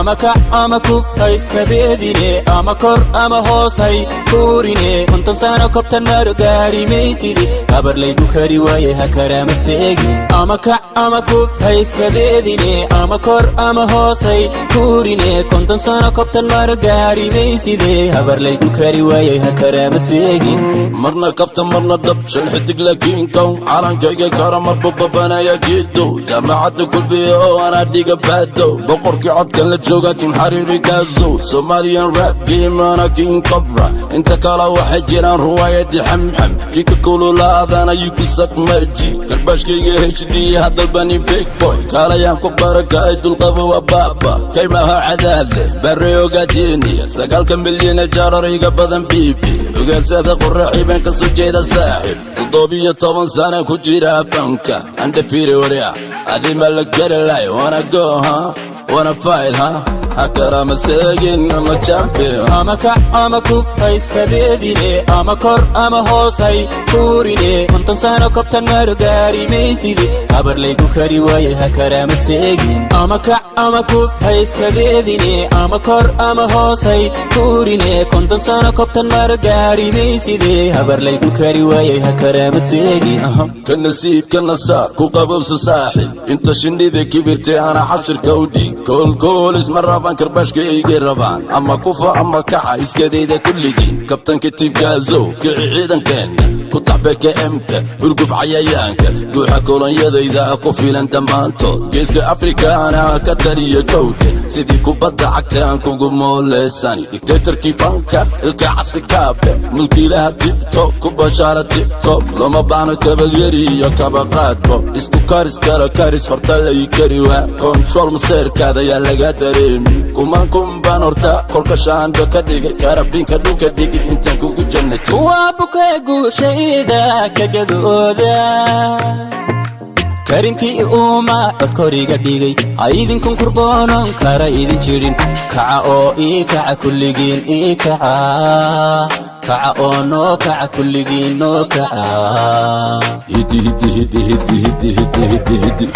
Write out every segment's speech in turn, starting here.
ama kac ama kuf ha iska deedine ama kor ama hoos hay kuurine konton sano kobtan maro gaari maysidi habar laygu kari waaye ha karaama seegin ama kac ama kuf ha iska deedine ama kor ama hoos hay kuurine konton sano kobtan maro gaari mayside habar laygu kari waaye ha karaama seegin marna kabta marna dab shan xidig laakiin kown calankayga kara marba babanaya geedo jaamacadda kulbiya oo anaa dhiga baado boqorkii codkan la jooga tim xariiri gaazo Somalian rap game ana king cobra inta kala waxay jiraan ruwaayadi xamxam kika kululaadana yukisak marji karbashkayga HD hadalbani fake boy kalayaan ku barakay dulqaba waa baaba kaymaha cadaale barreogadini sagaalka milyan jaarariga badan bibi ogaasada qorraxiban ka soo jeeda saaxib 17 sano ku jira fanka ande period adima la garalay wanna go wanna fight hakaraama seegin ama champion ama kac ama kuf ha iska deedine ama kor ama hoos hay kuurine konton sano kobtan maro gaari maysidi habar laygu kari waaye ha karaama seegin ama kac ama kuf ha iska deedine ama kor ama hoos hay kuurine konton sano kobtan maro gaari mayside habar laygu kari waaye ha karaama seegin ka nasiibka nasaar ku qabowsa saaxib inta shinida kibirtay ana xashirka u dhiig kool ismarab karbashka iga rabaan ama kufa ama kaca iskadeeda kulligiin kabtanka tiibgaazo kici ciidankeena ku taxbeka emka hurguf cayayaanka guuxa kolonyadayda ku filan dhammaantood geeska afrikaana ka tariya kowdhe sidii kubadda cagta aan kugu mooleysani dictatorkii fanka ilka casikaabe mulkiilaha tiktok ku bashaara tiktok loma baano kabalyari iyo kabaqaadbo isku karis kala karis horta lay kari waa control maseerkaada yaa laga dareemi kuman baan horta kolka shaando ka dhigay karabinka dhulka dhigi intaan kugu jannatay waa bukeegu shayda kagadooda karimkii uuma codkoriga dhigay aydinkan kurboonon kara idin jirin kaca oo ii kaca kulligiin ii kaca oo noo kaca kulligiin noo kaca hidi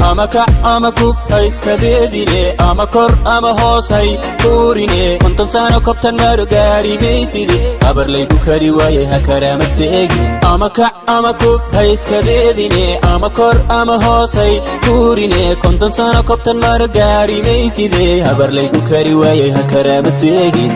ama kac ama kuf ha iska deedine ama kor ama hoos hay kuurine konton sano kobtan maro gaari maysidi habar laygu kari waaye ha karaama seegin ama kac ama kuf ha iska deedine ama kor ama hoos hay kuurine konton sano kobtan maro gaari mayside habar laygu kari waaye ha karaama seegin